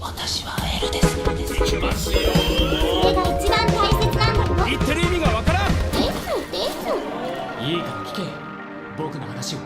私はエルです。行きますよ。それが一番大切なんだよ。言ってる意味がわからん。いいから聞け。僕の話を。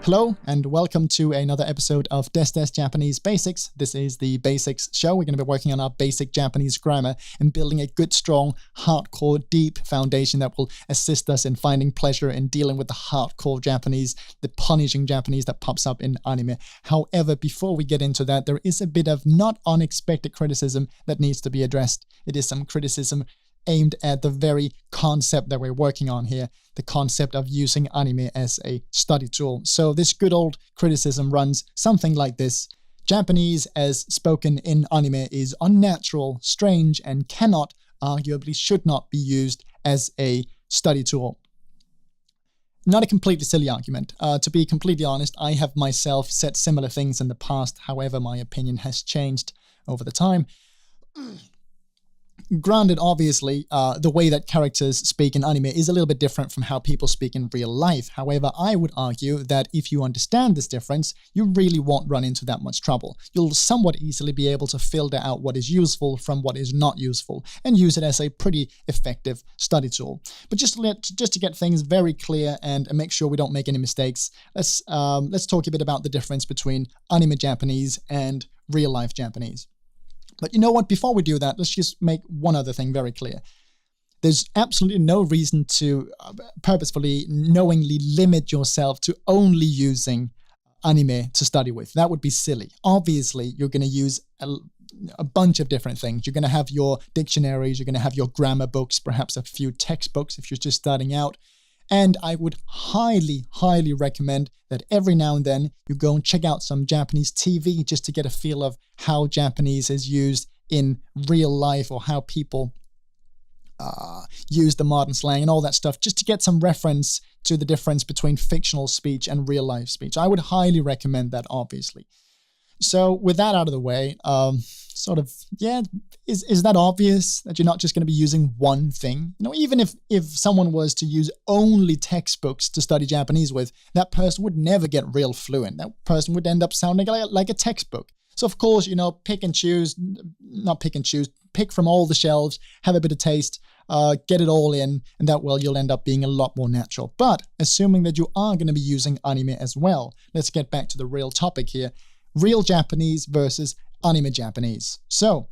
Hello and welcome to another episode of DesuDesu Japanese Basics. This is the Basics show. We're going to be working on our basic Japanese grammar and building a good, strong, hardcore, deep foundation that will assist us in finding pleasure in dealing with the hardcore Japanese, the punishing Japanese that pops up in anime. However, before we get into that, there is a bit of not unexpected criticism that needs to be addressed. It is some criticism aimed at the very concept that we're working on here, the concept of using anime as a study tool. So this good old criticism runs something like this. Japanese as spoken in anime is unnatural, strange, and cannot, arguably should not be used as a study tool. Not a completely silly argument. To be completely honest, I have myself said similar things in the past. However, my opinion has changed over the time. Granted, obviously, the way that characters speak in anime is a little bit different from how people speak in real life. However, I would argue that if you understand this difference, you really won't run into that much trouble. You'll somewhat easily be able to filter out what is useful from what is not useful and use it as a pretty effective study tool. But just to get things very clear and make sure we don't make any mistakes, let's talk a bit about the difference between anime Japanese and real life Japanese. But you know what? Before we do that, let's just make one other thing very clear. There's absolutely no reason to purposefully, knowingly limit yourself to only using anime to study with. That would be silly. Obviously, you're going to use a bunch of different things. You're going to have your dictionaries, you're going to have your grammar books, perhaps a few textbooks if you're just starting out. And I would highly, highly recommend that every now and then you go and check out some Japanese TV just to get a feel of how Japanese is used in real life or how people use the modern slang and all that stuff, just to get some reference to the difference between fictional speech and real life speech. I would highly recommend that, obviously. So with that out of the way, is that obvious that you're not just going to be using one thing? You know, even if someone was to use only textbooks to study Japanese with, that person would never get real fluent. That person would end up sounding like a textbook. So of course, you know, pick from all the shelves, have a bit of taste, get it all in, and that way you'll end up being a lot more natural. But assuming that you are going to be using anime as well, let's get back to the real topic here. Real Japanese versus anime Japanese. So,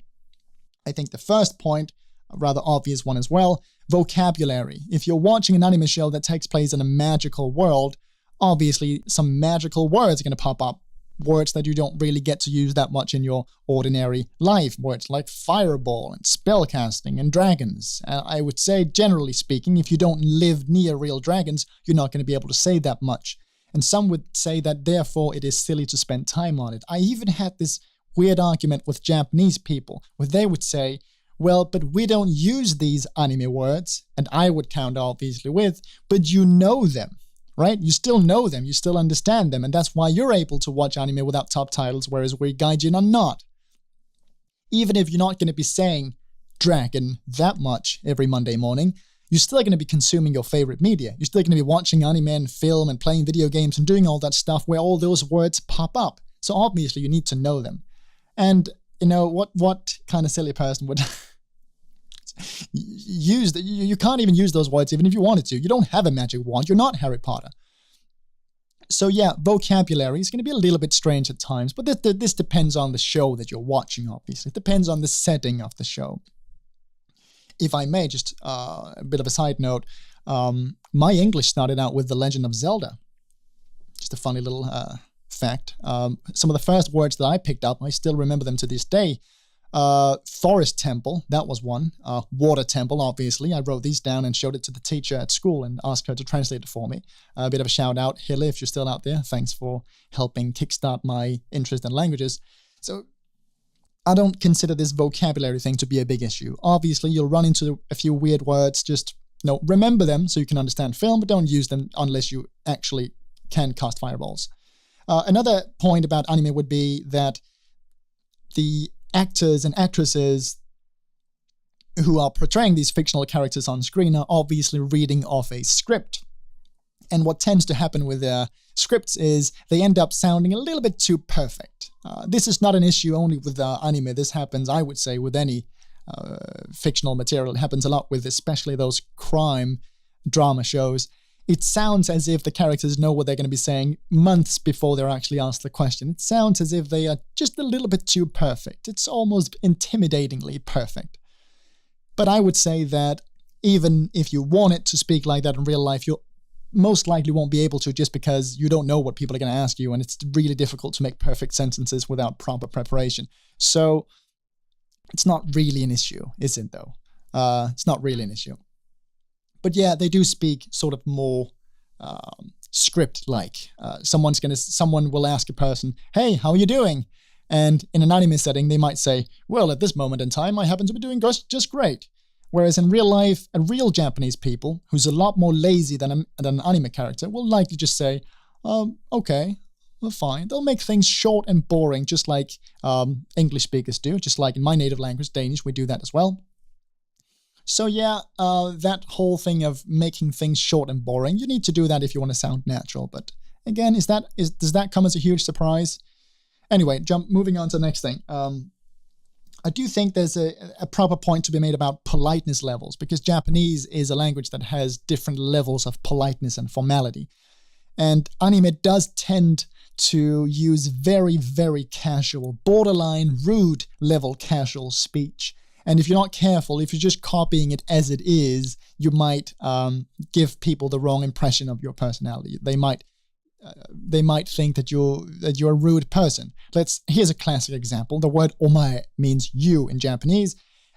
I think the first point, a rather obvious one as well, vocabulary. If you're watching an anime show that takes place in a magical world, obviously some magical words are going to pop up. Words that you don't really get to use that much in your ordinary life. Words like fireball and spellcasting and dragons. I would say, generally speaking, if you don't live near real dragons, you're not going to be able to say that much. And some would say that therefore it is silly to spend time on it. I even had this weird argument with Japanese people where they would say, well, but we don't use these anime words, and I would counter obviously with, but you know them, right? You still know them, you still understand them, and that's why you're able to watch anime without subtitles, whereas we gaijin are not. Even if you're not going to be saying dragon that much every Monday morning, you're still going to be consuming your favorite media. You're still going to be watching anime and film and playing video games and doing all that stuff where all those words pop up. So obviously you need to know them. And, you know, what kind of silly person would use that? You can't even use those words even if you wanted to. You don't have a magic wand. You're not Harry Potter. So yeah, vocabulary is going to be a little bit strange at times, but this depends on the show that you're watching, obviously. It depends on the setting of the show. If I may, just a bit of a side note, my English started out with The Legend of Zelda. Just a funny little fact. Some of the first words that I picked up, I still remember them to this day. Forest temple, that was one. Water temple, obviously. I wrote these down and showed it to the teacher at school and asked her to translate it for me. A bit of a shout out, Hilly, if you're still out there. Thanks for helping kickstart my interest in languages. So I don't consider this vocabulary thing to be a big issue. Obviously, you'll run into a few weird words. Just, you know, remember them so you can understand film, but don't use them unless you actually can cast fireballs. Another point about anime would be that the actors and actresses who are portraying these fictional characters on screen are obviously reading off a script. And what tends to happen with scripts is they end up sounding a little bit too perfect. This is not an issue only with anime. This happens, I would say, with any fictional material. It happens a lot with especially those crime drama shows. It sounds as if the characters know what they're going to be saying months before they're actually asked the question. It sounds as if they are just a little bit too perfect. It's almost intimidatingly perfect. But I would say that even if you wanted to speak like that in real life, you most likely won't be able to, just because you don't know what people are going to ask you, and it's really difficult to make perfect sentences without proper preparation. So it's not really an issue, is it though? It's not really an issue. But yeah, they do speak sort of more script-like. Someone will ask a person, "Hey, how are you doing?" And in an anime setting, they might say, "Well, at this moment in time, I happen to be doing just great." Whereas in real life, a real Japanese people, who's a lot more lazy than an anime character, will likely just say, "Okay, well, fine." They'll make things short and boring, just like English speakers do, just like in my native language, Danish, we do that as well. So yeah, that whole thing of making things short and boring, you need to do that if you want to sound natural. But again, does that come as a huge surprise? Anyway, moving on to the next thing. I do think there's a proper point to be made about politeness levels, because Japanese is a language that has different levels of politeness and formality. And anime does tend to use very, very casual, borderline rude level casual speech. And if you're not careful, if you're just copying it as it is, you might give people the wrong impression of your personality. They might think that you're a rude person. Here's a classic example. The word omae means you in Japanese,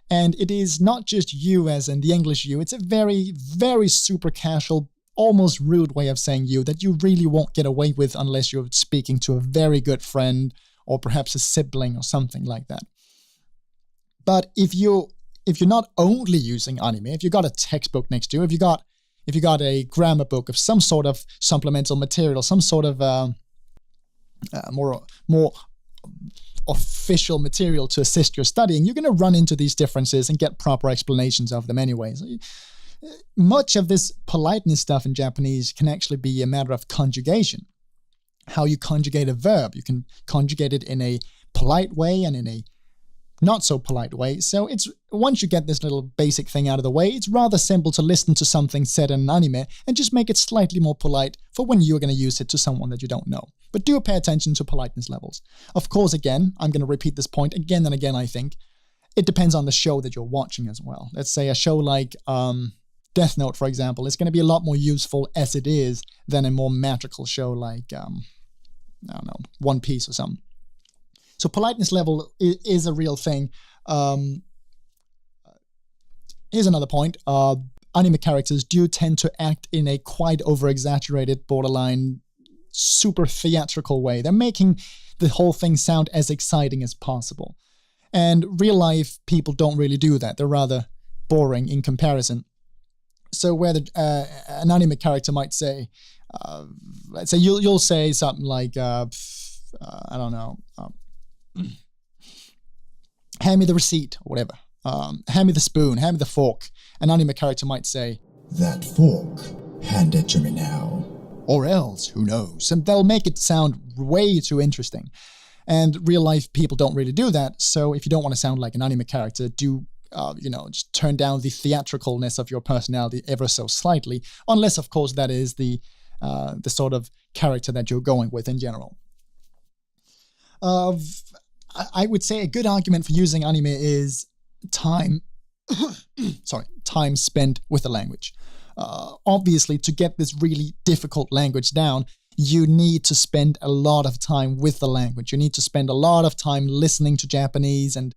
and it is not just you as in the English you. It's a very, very super casual, almost rude way of saying you that you really won't get away with unless you're speaking to a very good friend or perhaps a sibling or something like that. But if you're not only using anime, if you got a textbook next to you, if you got a grammar book of some sort of supplemental material, some sort of more official material to assist your studying, you're going to run into these differences and get proper explanations of them anyways. Much of this politeness stuff in Japanese can actually be a matter of conjugation. How you conjugate a verb. You can conjugate it in a polite way and in a not so polite way. So once you get this little basic thing out of the way, it's rather simple to listen to something said in an anime and just make it slightly more polite for when you're going to use it to someone that you don't know. But do pay attention to politeness levels. Of course, again, I'm going to repeat this point again and again, I think. It depends on the show that you're watching as well. Let's say a show like Death Note, for example, is going to be a lot more useful as it is than a more magical show like, I don't know, One Piece or something. So politeness level is a real thing. Here's another point. Anime characters do tend to act in a quite over-exaggerated, borderline, super theatrical way. They're making the whole thing sound as exciting as possible. And real-life people don't really do that. They're rather boring in comparison. So where an anime character might say, let's say you'll say something like, I don't know, hand me the receipt, or whatever. Hand me the spoon, hand me the fork. An anime character might say, "That fork, hand it to me now." Or else, who knows? And they'll make it sound way too interesting. And real life people don't really do that. So if you don't want to sound like an anime character, just turn down the theatricalness of your personality ever so slightly. Unless, of course, that is the sort of character that you're going with in general. I would say a good argument for using anime is time spent with the language. Obviously, to get this really difficult language down, you need to spend a lot of time with the language. You need to spend a lot of time listening to Japanese and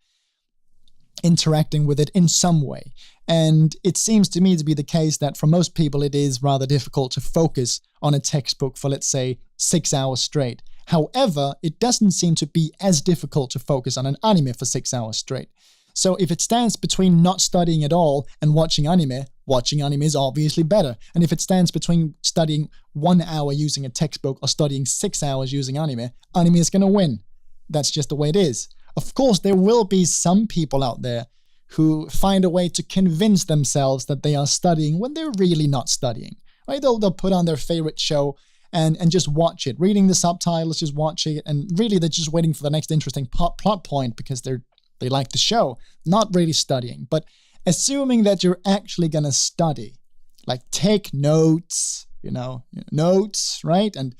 interacting with it in some way. And it seems to me to be the case that for most people, it is rather difficult to focus on a textbook for, let's say, 6 hours straight. However, it doesn't seem to be as difficult to focus on an anime for 6 hours straight. So if it stands between not studying at all and watching anime is obviously better. And if it stands between studying 1 hour using a textbook or studying 6 hours using anime is going to win. That's just the way it is. Of course, there will be some people out there who find a way to convince themselves that they are studying when they're really not studying. right? They'll put on their favorite show and just watch it, reading the subtitles, just watching it, and really they're just waiting for the next interesting plot point because they like the show, not really studying. But assuming that you're actually gonna study, like take notes, notes, right? And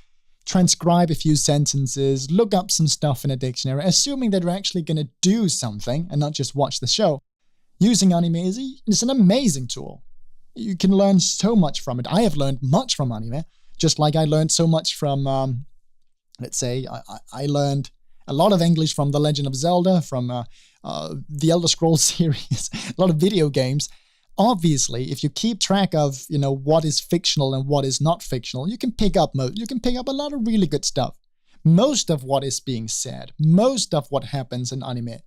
transcribe a few sentences, look up some stuff in a dictionary, assuming that you're actually gonna do something and not just watch the show. Using anime is an amazing tool. You can learn so much from it. I have learned much from anime, just like I learned so much from, let's say, I learned a lot of English from The Legend of Zelda, from the Elder Scrolls series, a lot of video games. Obviously, if you keep track of, what is fictional and what is not fictional, you can pick up a lot of really good stuff. Most of what is being said, most of what happens in anime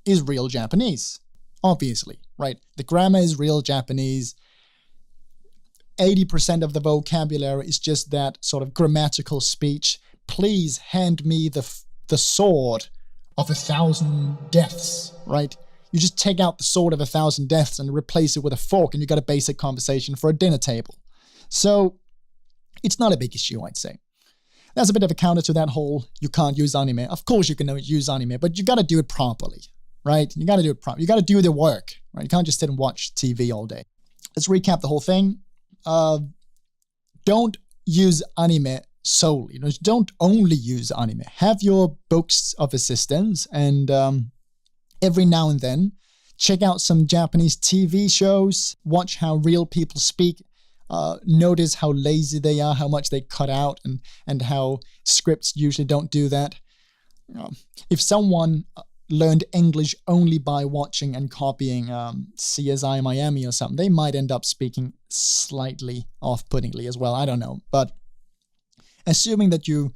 is real Japanese. Obviously, right? The grammar is real Japanese. 80% of the vocabulary is just that sort of grammatical speech. Please hand me the sword of 1,000 deaths, right? You just take out the sword of 1,000 deaths and replace it with a fork and you got a basic conversation for a dinner table. So it's not a big issue, I'd say. That's a bit of a counter to that whole you can't use anime. Of course you can use anime, but you got to do it properly, right? You got to do it properly. You got to do the work, right? You can't just sit and watch TV all day. Let's recap the whole thing. Don't use anime solely. Don't only use anime. Have your books of assistance, and every now and then check out some Japanese TV shows. Watch how real people speak. Notice how lazy they are, how much they cut out, and how scripts usually don't do that. If someone learned English only by watching and copying CSI Miami or something, they might end up speaking slightly off-puttingly as well. I don't know. But assuming that you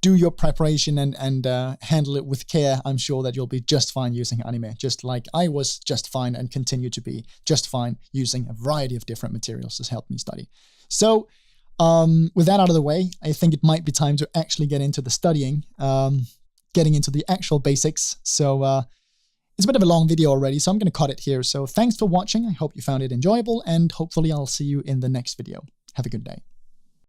do your preparation and handle it with care, I'm sure that you'll be just fine using anime, just like I was just fine and continue to be just fine using a variety of different materials to help me study. So with that out of the way, I think it might be time to actually get into the studying, getting into the actual basics. So it's a bit of a long video already, so I'm going to cut it here. So thanks for watching. I hope you found it enjoyable, and hopefully I'll see you in the next video. Have a good day.